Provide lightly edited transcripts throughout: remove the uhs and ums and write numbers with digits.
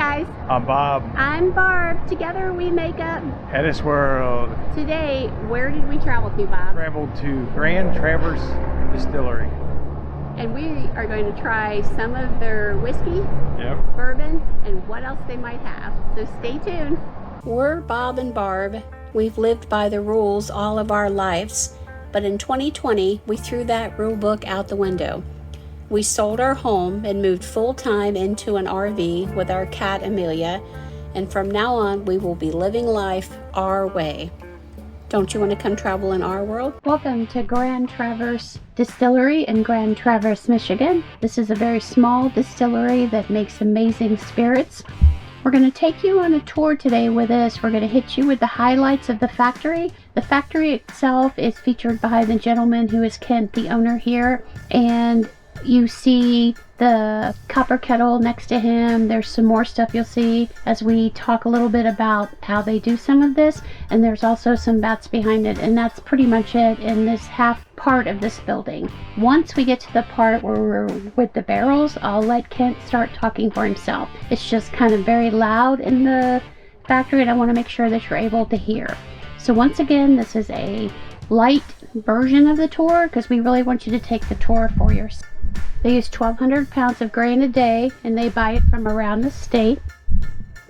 guys. I'm Bob. I'm Barb. Together we make up HetteshWorld. Today, where did we travel to, Bob? Traveled to Grand Traverse Distillery. And we are going to try some of their whiskey, bourbon, and what else they might have. So stay tuned. We're Bob and Barb. We've lived by the rules all of our lives, but in 2020, we threw that rule book out the window. We sold our home and moved full-time into an RV with our cat Amelia, and from now on we will be living life our way. Don't you want to come travel in our world? Welcome to Grand Traverse Distillery in Grand Traverse, Michigan. This is a very small distillery that makes amazing spirits. We're going to take you on a tour today with us. We're going to hit you with the highlights of the factory. The factory itself is featured by the gentleman who is Kent, the owner here, and you see the copper kettle next to him. There's some more stuff you'll see as we talk a little bit about how they do some of this, and there's also some vats behind it, and that's pretty much it in this half part of this building. Once we get to the part where we're with the barrels, I'll let Kent start talking for himself. It's just kind of very loud in the factory, and I want to make sure that you're able to hear. So once again, this is a light version of the tour because we really want you to take the tour for yourself. They use 1,200 pounds of grain a day, and they buy it from around the state.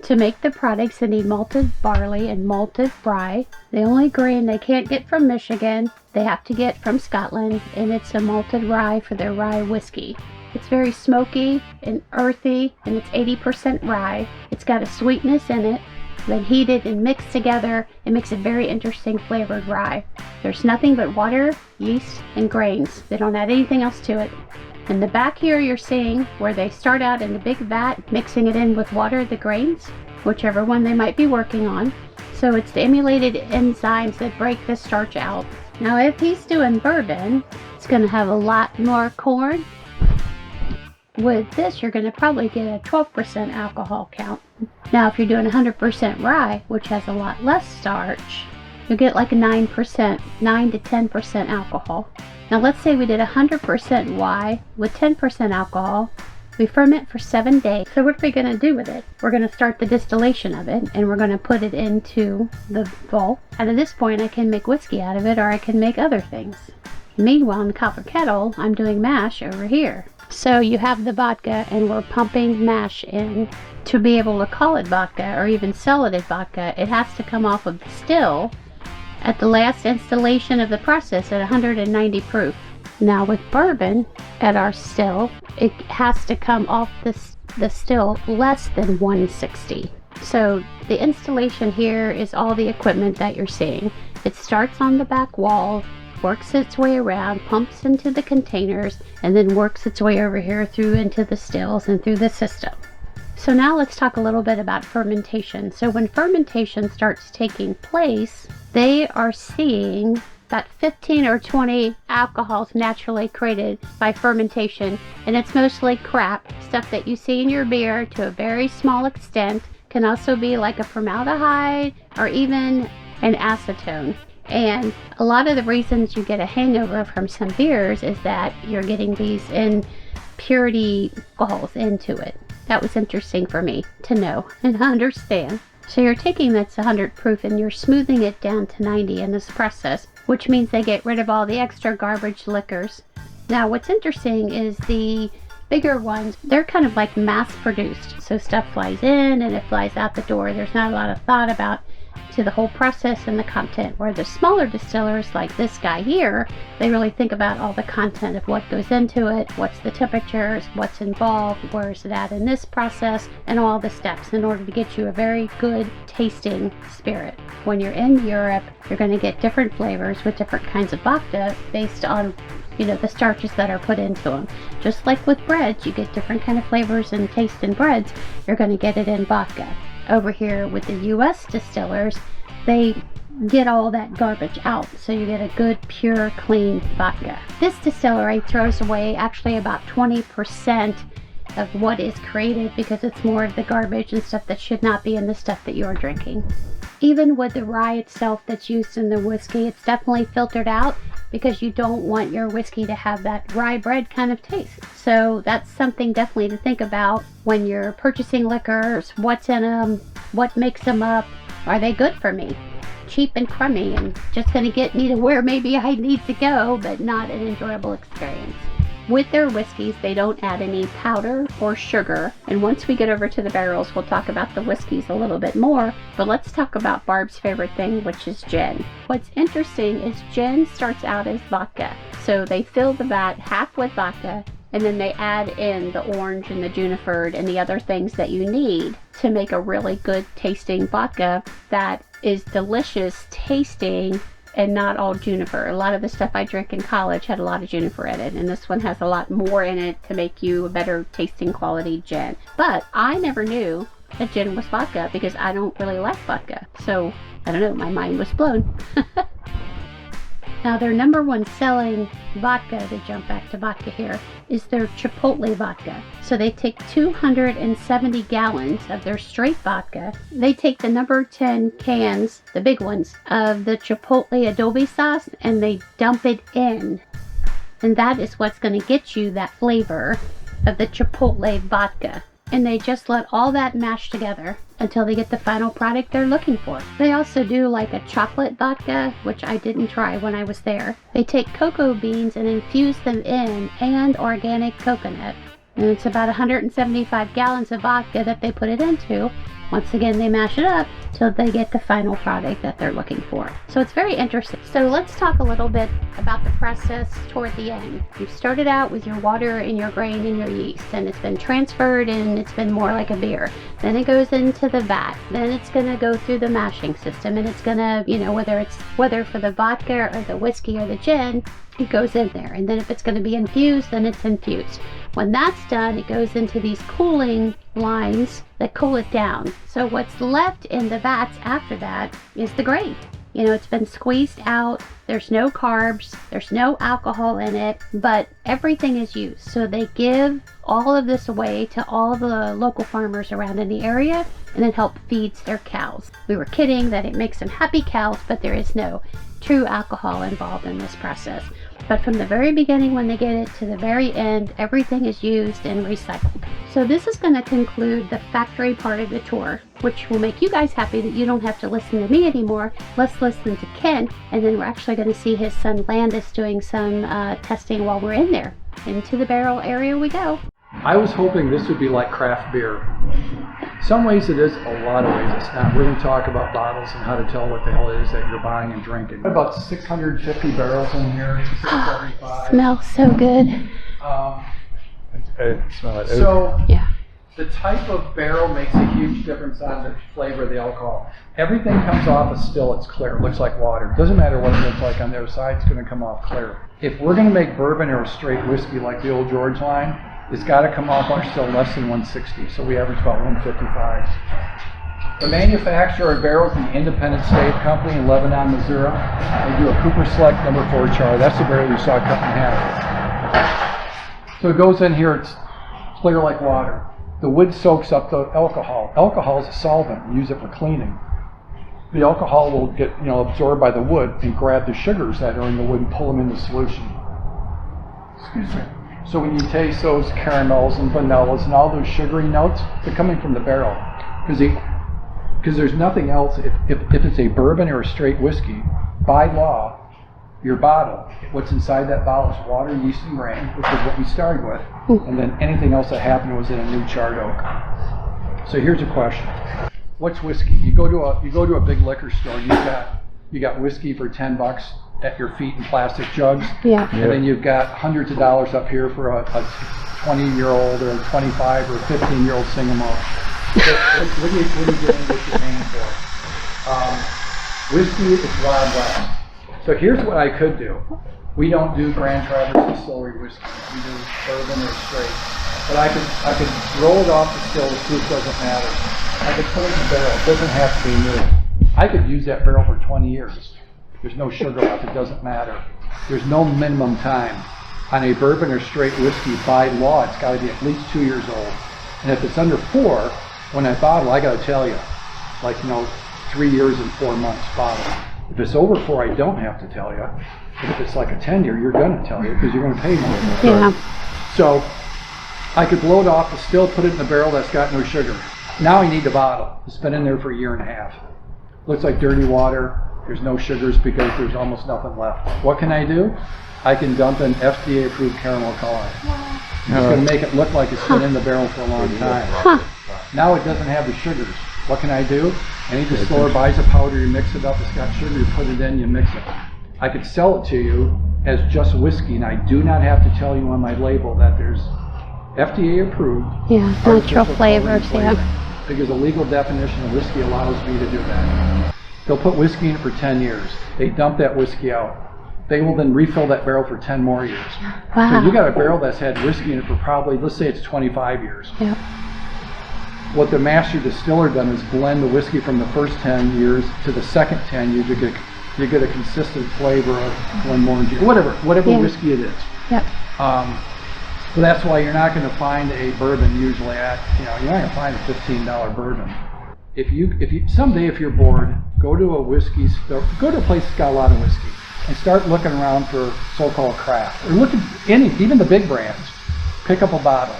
To make the products, they need malted barley and malted rye. The only grain they can't get from Michigan, they have to get from Scotland, and it's a malted rye for their rye whiskey. It's very smoky and earthy, and it's 80% rye. It's got a sweetness in it. Then heated and mixed together, it makes a very interesting flavored rye. There's nothing but water, yeast, and grains. They don't add anything else to it. In the back here, you're seeing where they start out in the big vat, mixing it in with water, the grains, whichever one they might be working on. So it's the emulated enzymes that break the starch out. Now, if he's doing bourbon, it's going to have a lot more corn. With this, you're going to probably get a 12% alcohol count. Now, if you're doing 100% rye, which has a lot less starch, you'll get like a 9% to 10% alcohol. Now, let's say we did 100% rye with 10% alcohol. We ferment for 7 days. So what are we going to do with it? We're going to start the distillation of it, and we're going to put it into the vault. And at this point, I can make whiskey out of it, or I can make other things. Meanwhile, in the copper kettle, I'm doing mash over here. So you have the vodka, and we're pumping mash in. To be able to call it vodka or even sell it as vodka, it has to come off of the still at the last installation of the process at 190 proof. Now with bourbon at our still, it has to come off the still less than 160. So the installation here is all the equipment that you're seeing. It starts on the back wall, works its way around, pumps into the containers, and then works its way over here through into the stills and through the system. So now let's talk a little bit about fermentation. So when fermentation starts taking place, they are seeing about 15 or 20 alcohols naturally created by fermentation, and it's mostly crap, stuff that you see in your beer to a very small extent. Can also be like a formaldehyde or even an acetone. And a lot of the reasons you get a hangover from some beers is that you're getting these impurity alcohols into it. That was interesting for me to know and understand. So you're taking that's 100 proof and you're smoothing it down to 90 in this process, which means they get rid of all the extra garbage liquors. Now what's interesting is the bigger ones, they're kind of like mass produced. So stuff flies in and it flies out the door. There's not a lot of thought about to the whole process and the content, where the smaller distillers like this guy here, they really think about all the content of what goes into it, what's the temperatures, what's involved, where is it at in this process, and all the steps in order to get you a very good tasting spirit. When you're in Europe, you're going to get different flavors with different kinds of vodka based on the starches that are put into them. Just like with breads, you get different kind of flavors and taste in breads, you're going to get it in vodka. Over here with the US distillers, they get all that garbage out, so you get a good, pure, clean vodka. This distillery throws away actually about 20% of what is created because it's more of the garbage and stuff that should not be in the stuff that you're drinking. Even with the rye itself that's used in the whiskey, it's definitely filtered out because you don't want your whiskey to have that rye bread kind of taste. So that's something definitely to think about when you're purchasing liquors. What's in them? What makes them up? Are they good for me? Cheap and crummy and just going to get me to where maybe I need to go, but not an enjoyable experience. With their whiskeys, they don't add any powder or sugar. And once we get over to the barrels, we'll talk about the whiskeys a little bit more. But let's talk about Barb's favorite thing, which is gin. What's interesting is gin starts out as vodka. So they fill the vat half with vodka, and then they add in the orange and the juniper and the other things that you need to make a really good tasting vodka that is delicious tasting and not all juniper. A lot of the stuff I drank in college had a lot of juniper in it, and this one has a lot more in it to make you a better tasting quality gin. But I never knew that gin was vodka because I don't really like vodka. So, I don't know, my mind was blown. Now, their number one selling vodka, to jump back to vodka here, is their Chipotle vodka. So they take 270 gallons of their straight vodka. They take the number 10 cans, the big ones, of the Chipotle adobe sauce, and they dump it in. And that is what's going to get you that flavor of the Chipotle vodka. And they just let all that mash together until they get the final product they're looking for. They also do like a chocolate vodka, which I didn't try when I was there. They take cocoa beans and infuse them in, and organic coconut. And it's about 175 gallons of vodka that they put it into. Once again, they mash it up till they get the final product that they're looking for. So it's very interesting. So let's talk a little bit about the process toward the end. You've started out with your water and your grain and your yeast, and it's been transferred and it's been more like a beer. Then it goes into the vat. Then it's going to go through the mashing system, and it's going to, whether for the vodka or the whiskey or the gin, it goes in there. And then if it's going to be infused, then it's infused. When that's done, it goes into these cooling lines that cool it down. So what's left in the vats after that is the grain. It's been squeezed out. There's no carbs. There's no alcohol in it, but everything is used. So they give all of this away to all the local farmers around in the area, and it helps feeds their cows. We were kidding that it makes them happy cows, but there is no true alcohol involved in this process. But from the very beginning, when they get it, to the very end, everything is used and recycled. So this is going to conclude the factory part of the tour, which will make you guys happy that you don't have to listen to me anymore. Let's listen to Ken, and then we're actually going to see his son Landis doing some testing while we're in there. Into the barrel area we go. I was hoping this would be like craft beer. Some ways it is, a lot of ways it's not. We're going to talk about bottles and how to tell what the hell it is that you're buying and drinking. About 650 barrels in here, 675. Smells so good. So yeah. The type of barrel makes a huge difference on the flavor of the alcohol. Everything comes off as still, it's clear. It looks like water. It doesn't matter what it looks like on the other side, it's going to come off clear. If we're going to make bourbon or a straight whiskey like the Old George line, it's got to come off our still less than 160, so we average about 155. The manufacturer of barrels is the Independent Stave Company in Lebanon, Missouri. They do a Cooper Select No. 4 char. That's the barrel you saw cut in half. So it goes in here, it's clear like water. The wood soaks up the alcohol. Alcohol is a solvent. You use it for cleaning. The alcohol will get absorbed by the wood and grab the sugars that are in the wood and pull them into solution. Excuse me. So when you taste those caramels and vanillas and all those sugary notes, they're coming from the barrel. Because there's nothing else. If it's a bourbon or a straight whiskey, by law, your bottle, what's inside that bottle is water, yeast, and grain, which is what we started with. And then anything else that happened was in a new charred oak. So here's a question. What's whiskey? You go to a big liquor store, you got whiskey for $10 at your feet in plastic jugs. Yeah. And then you've got hundreds of dollars up here for a 20-year-old or a 25 or 15-year-old single malt. So what are you getting what you're paying for? Whiskey is Wild West. So here's what I could do. We don't do Grand Traverse Distillery whiskey. We do bourbon or straight. But I could roll it off the still. The proof doesn't matter. I could put it in the barrel. It doesn't have to be new. I could use that barrel for 20 years. There's no sugar left. It doesn't matter. There's no minimum time. On a bourbon or straight whiskey, by law, it's got to be at least 2 years old. And if it's under 4, when I bottle, I got to tell you, 3 years and 4 months bottle. If it's over 4, I don't have to tell you. But if it's like a 10-year, you're going to tell you because you're going to pay more. Yeah. So I could blow it off, but still put it in a barrel that's got no sugar. Now I need the bottle. It's been in there for a year and a half. Looks like dirty water. There's no sugars because there's almost nothing left. What can I do? I can dump in FDA-approved caramel color. It's going to make it look like it's been in the barrel for a long time. Now it doesn't have the sugars. What can I do? Any distiller buys a powder, you mix it up, it's got sugar, you put it in, you mix it. I could sell it to you as just whiskey, and I do not have to tell you on my label that there's FDA approved. Yeah, natural flavors, yeah. Because the legal definition of whiskey allows me to do that. They'll put whiskey in it for 10 years. They dump that whiskey out. They will then refill that barrel for 10 more years. Wow. So you got a barrel that's had whiskey in it for probably, let's say it's 25 years. Yep. What the master distiller done is blend the whiskey from the first 10 years to the second 10 years. You get a consistent flavor of Glenmorangie, whatever Yeah. whiskey it is. Yep. So that's why you're not going to find a bourbon usually at, you're not going to find a $15 bourbon. If you someday if you're bored, go to a whiskey store, go to a place that's got a lot of whiskey, and start looking around for so-called craft. Or look at even the big brands. Pick up a bottle.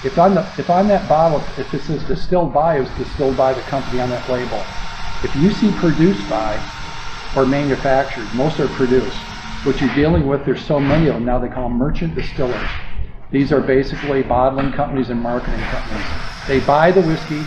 If on that bottle, if it says distilled by, it was distilled by the company on that label. If you see produced by or manufactured, most are produced. What you're dealing with, there's so many of them now, they call them merchant distillers. These are basically bottling companies and marketing companies. They buy the whiskey,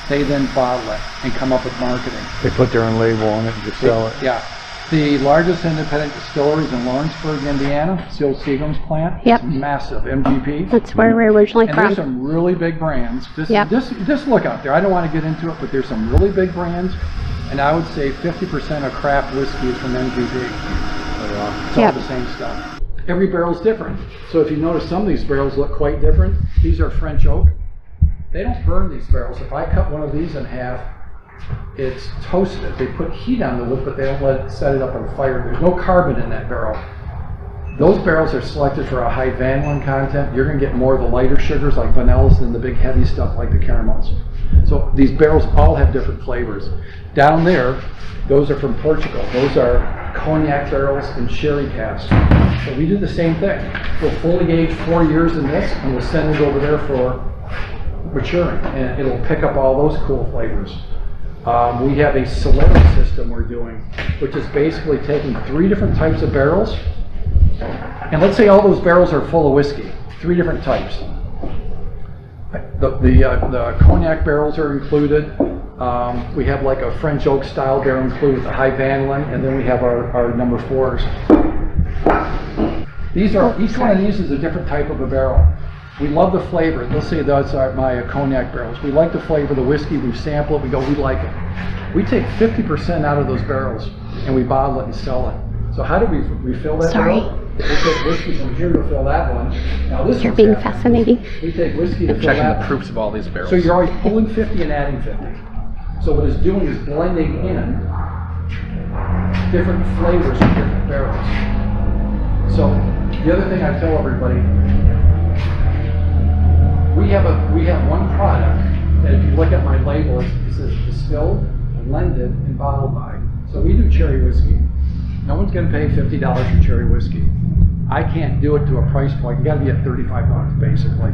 they then bottle it and come up with marketing. They put their own label on it and just sell it. Yeah. The largest independent distillery is in Lawrenceburg, Indiana. It's the old Seagram's plant. Yep. It's massive, MGP. That's where we're originally And from. there's some really big brands. Just look out there. I don't want to get into it, but there's some really big brands. And I would say 50% of craft whiskey is from MGP. It's all the same stuff. Every barrel's different. So if you notice, some of these barrels look quite different. These are French oak. They don't burn these barrels. If I cut one of these in half, it's toasted. They put heat on the wood, but they don't set it up on fire. There's no carbon in that barrel. Those barrels are selected for a high vanillin content. You're going to get more of the lighter sugars like vanillas than the big heavy stuff like the caramels. So these barrels all have different flavors. Down there, those are from Portugal. Those are cognac barrels and sherry casks. So we do the same thing. We'll fully age 4 years in this, and we'll send it over there for maturing, and it'll pick up all those cool flavors. We have a Solera system we're doing, which is basically taking 3 different types of barrels, and let's say all those barrels are full of whiskey, 3 different types. The cognac barrels are included. We have like a French oak style barrel included with the high vanillin, and then we have our number 4s. Each one of these is a different type of a barrel. We love the flavor. Let's say those are my cognac barrels. We like the flavor of the whiskey. We sample it. We go, we like it. We take 50% out of those barrels and we bottle it and sell it. So how do we refill that barrel? We take whiskey from here to fill that one. Now this You're being fascinating. We take whiskey to fill Checking that the proofs of all these barrels. So you're always pulling 50 and adding 50. So what it's doing is blending in different flavors from different barrels. So the other thing I tell everybody, we have one product that if you look at my label, it says distilled, blended, and bottled by. So we do cherry whiskey. No one's going to pay $50 for cherry whiskey. I can't do it to a price point. You got to be at $35 basically.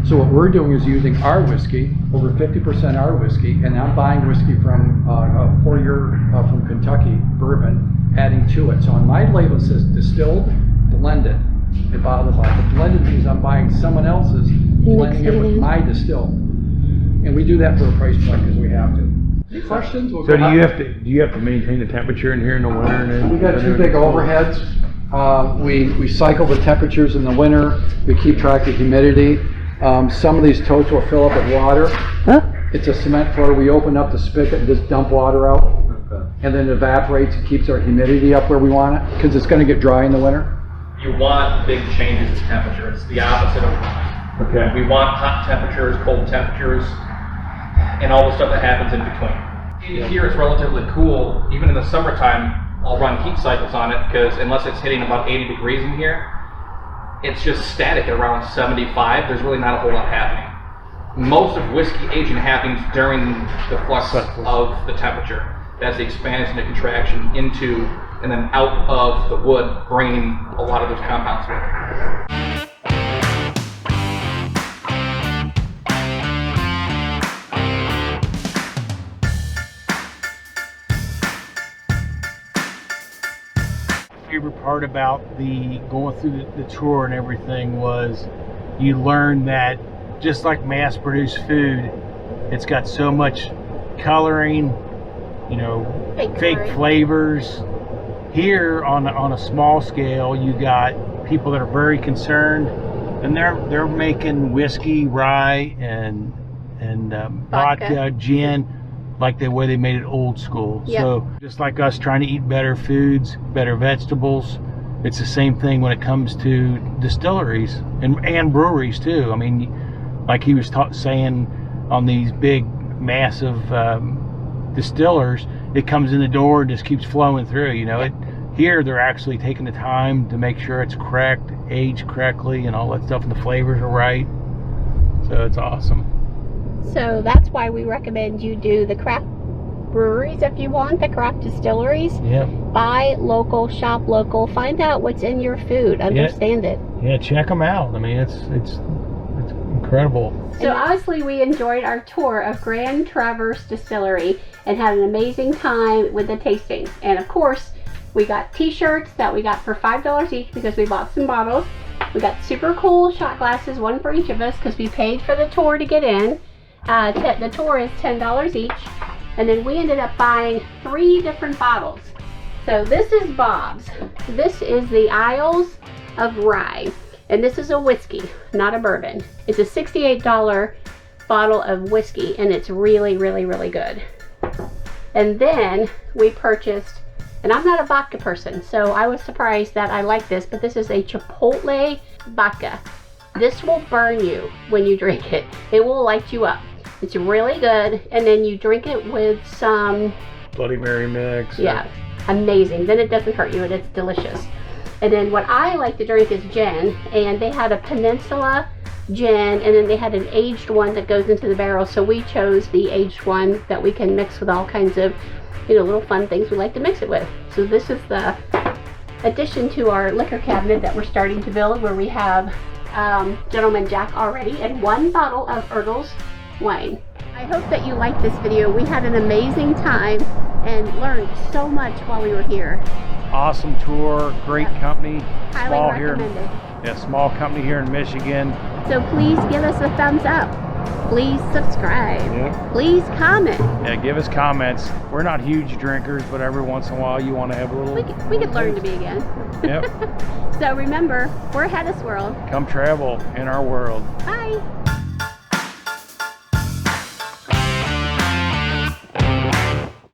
So what we're doing is using our whiskey, over 50% our whiskey, and I'm buying whiskey from a 4-year from Kentucky, bourbon, adding to it. So on my label it says distilled, blended, and bottled by. The blended means I'm buying someone else's, blending it with my distilled, and we do that for a price point because we have to. Any questions? So do you have to maintain the temperature in here in the winter? And We got 2 big overheads. We cycle the temperatures in the winter. We keep track of humidity. Some of these totes will fill up with water. Huh? It's a cement floor. We open up the spigot and just dump water out, and then it evaporates and keeps our humidity up where we want it because it's going to get dry in the winter. You want big changes in temperature. It's the opposite of Okay. we want hot temperatures, cold temperatures, and all the stuff that happens in between. Here it's relatively cool. Even in the summertime, I'll run heat cycles on it because unless it's hitting about 80 degrees in here, it's just static at around 75. There's really not a whole lot happening. Most of whiskey aging happens during the flux of the temperature. as the expansion and contraction into and then out of the wood, bringing a lot of those compounds with it. Favorite part about the going through the tour and everything was you learn that just like mass-produced food, it's got so much coloring, you know, fake flavors. Here on a small scale, you got people that are very concerned, and they're making whiskey, rye, and vodka, gin, like the way they made it old school. Yep. So just like us trying to eat better foods, better vegetables, it's the same thing when it comes to distilleries and breweries too. I mean, like he was saying, on these big, massive distillers, it comes in the door and just keeps flowing through. You know, here they're actually taking the time to make sure it's correct, aged correctly, and all that stuff, and the flavors are right. So it's awesome. So that's why we recommend you do the craft breweries if you want, the craft distilleries. Yep. Buy local, shop local, find out what's in your food, understand it. Yeah, check them out. I mean, it's incredible. So obviously we enjoyed our tour of Grand Traverse Distillery and had an amazing time with the tasting. And of course, we got t-shirts that we got for $5 each because we bought some bottles. We got super cool shot glasses, one for each of us, because we paid for the tour to get in. The tour is $10 each. And then we ended up buying 3 different bottles. So this is Bob's. This is the Isles of Rye. And this is a whiskey, not a bourbon. It's a $68 bottle of whiskey, and it's really, really, really good. And then we purchased, and I'm not a vodka person, so I was surprised that I like this, but this is a Chipotle vodka. This will burn you when you drink it. It will light you up. It's really good, and then you drink it with some Bloody Mary mix. Yeah, amazing. Then it doesn't hurt you, and it's delicious. And then what I like to drink is gin, and they had a Peninsula gin, and then they had an aged one that goes into the barrel, so we chose the aged one that we can mix with all kinds of, you know, little fun things we like to mix it with. So this is the addition to our liquor cabinet that we're starting to build, where we have Gentleman Jack already and 1 bottle of Erdel's wine. I hope that you liked this video. We had an amazing time and learned so much while we were here. Awesome tour, great company. Highly recommended. Small company here in Michigan. So please give us a thumbs up. Please subscribe. Yep. Please comment. Yeah, give us comments. We're not huge drinkers, but every once in a while you want to have a little... We could learn to be again. Yep. So remember, we're HetteshWorld. Come travel in our world. Bye.